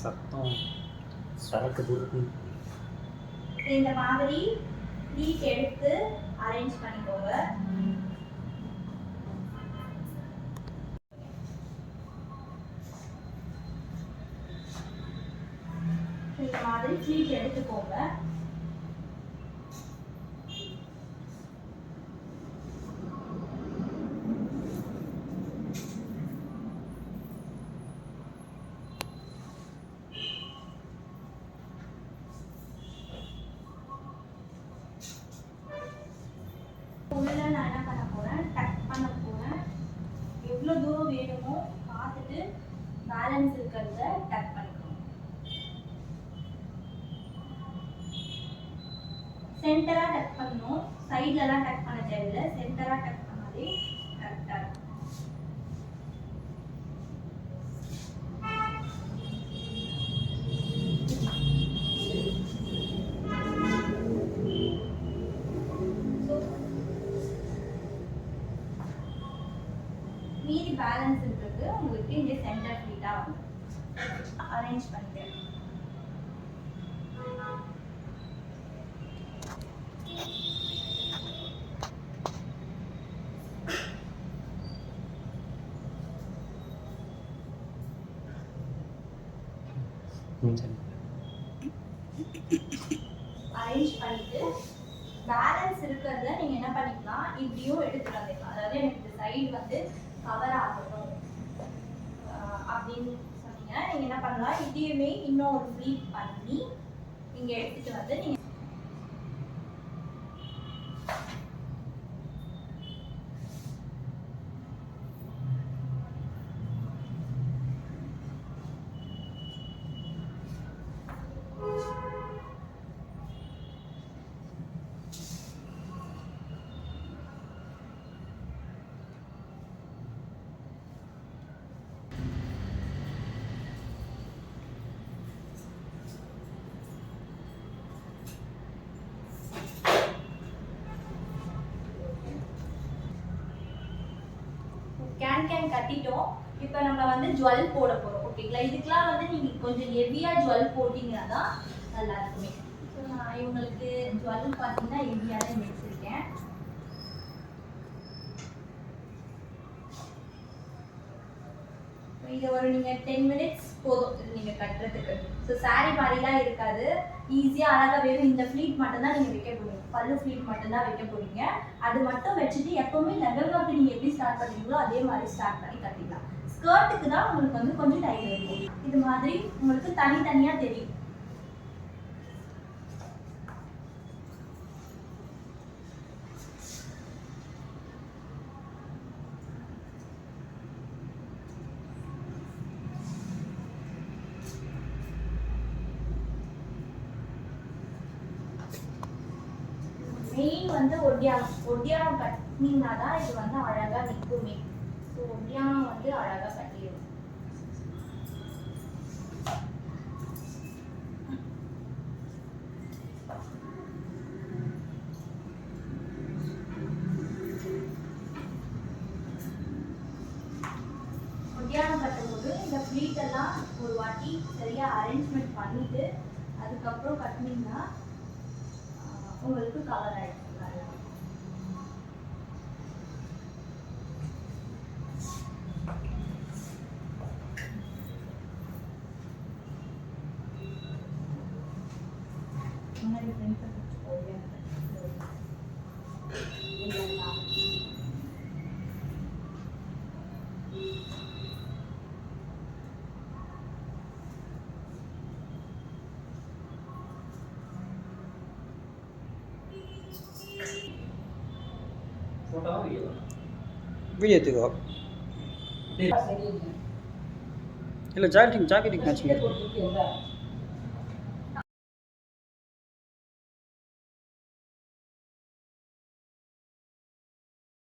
சத்தம் சரக்கு துருக்கு. இந்த மாதிரி ப்ளீட் எடுத்து அரேஞ்ச் பண்ணிக்கோங்க. இந்த மாதிரி ப்ளீட் எடுத்துக்கோங்க. உள்ள நான் என்ன பண்ண போறேன், டக் பண்ண போறேன். எவ்வளோ தூரம் வேணுமோ பார்த்துட்டு பேலன்ஸ் இருக்கிறத டக் பண்ணிக்கணும். சென்டரா டக் பண்ணணும், சைட்லலாம் டக் பண்ண தேவையில்லை. சென்டரா டக் பண்ணாலே கரெக்டாக இருக்கும். மீதி பேலன்ஸ் இருக்கிறது உங்களுக்கு இங்கே சென்டர் ஃப்ளீட்டாக வந்து அரேஞ்ச் பண்ணிட்டேன். அரேஞ்ச் பண்ணிட்டு பேலன்ஸ் இருக்கிறத நீங்கள் என்ன பண்ணிக்கலாம், இப்படியும் எடுத்துட்டு வந்துடலாம். அதாவது எனக்கு இந்த சைடு வந்து கவர் ஆகணும் அப்படின்னு சொன்னீங்க. நீங்கள் என்ன பண்ணலாம், இதையுமே இன்னும் ஒரு ப்ளீட் பண்ணி இங்கே எடுத்துட்டு வந்து நீங்கள் கேன் கட்டிட்டோம். இப்போ நம்ம வந்து ஜுவல் போட போகிறோம். ஓகேங்களா? இதுக்கெலாம் வந்து நீங்கள் கொஞ்சம் ஹெவியாக ஜுவல் போட்டிங்கன்னா தான் நல்லா இருக்குமே. ஸோ நான் இவங்களுக்கு ஜுவல் பார்த்தீங்கன்னா ஹெவியாக தான் வச்சுருக்கேன். இதை ஒரு நீங்கள் 10 மினிட்ஸ் போதும் இது நீங்கள் கட்டுறதுக்கு. ஸோ சாரீ மாதிரிலாம் இருக்காது, ஈஸியாக அழகாக வேணும். இந்த ஃப்ளீட் மட்டும்தான் நீங்கள் வைக்க போகிறீங்க, பல்லு ஃப்ளீட் மட்டும்தான் வைக்க போகிறீங்க. அது மட்டும் வச்சுட்டு எப்போவுமே லெவல் ஒர்க் நீங்கள் எப்படி ஸ்டார்ட் பண்ணுறீங்களோ அதே மாதிரி ஸ்டார்ட் பண்ணி கட்டிடலாம். ஸ்கர்ட்டுக்கு தான் உங்களுக்கு வந்து கொஞ்சம் டைம் இருக்கும். இது மாதிரி உங்களுக்கு தனித்தனியாக தெரியும். மெயின் வந்து ஒட்டியானம் கட்டினீங்கன்னா தான் இது வந்து அழகாக நிற்குமே. ஸோ ஒட்டியானம் வந்து அழகாக கட்டிடும். ஒட்டியானம் கட்டும்போது இந்த ஃப்ளீட் எல்லாம் ஒரு வாட்டி சரியாக அரேஞ்ச்மெண்ட் பண்ணிட்டு அதுக்கப்புறம் கட்டினீங்கன்னா உங்களுக்கு கவர் ஆகிடுச்சு. வீடியோ எடுத்துக்கோ. இல்லை ஜாக்கெட்டிங் மேட்சிங்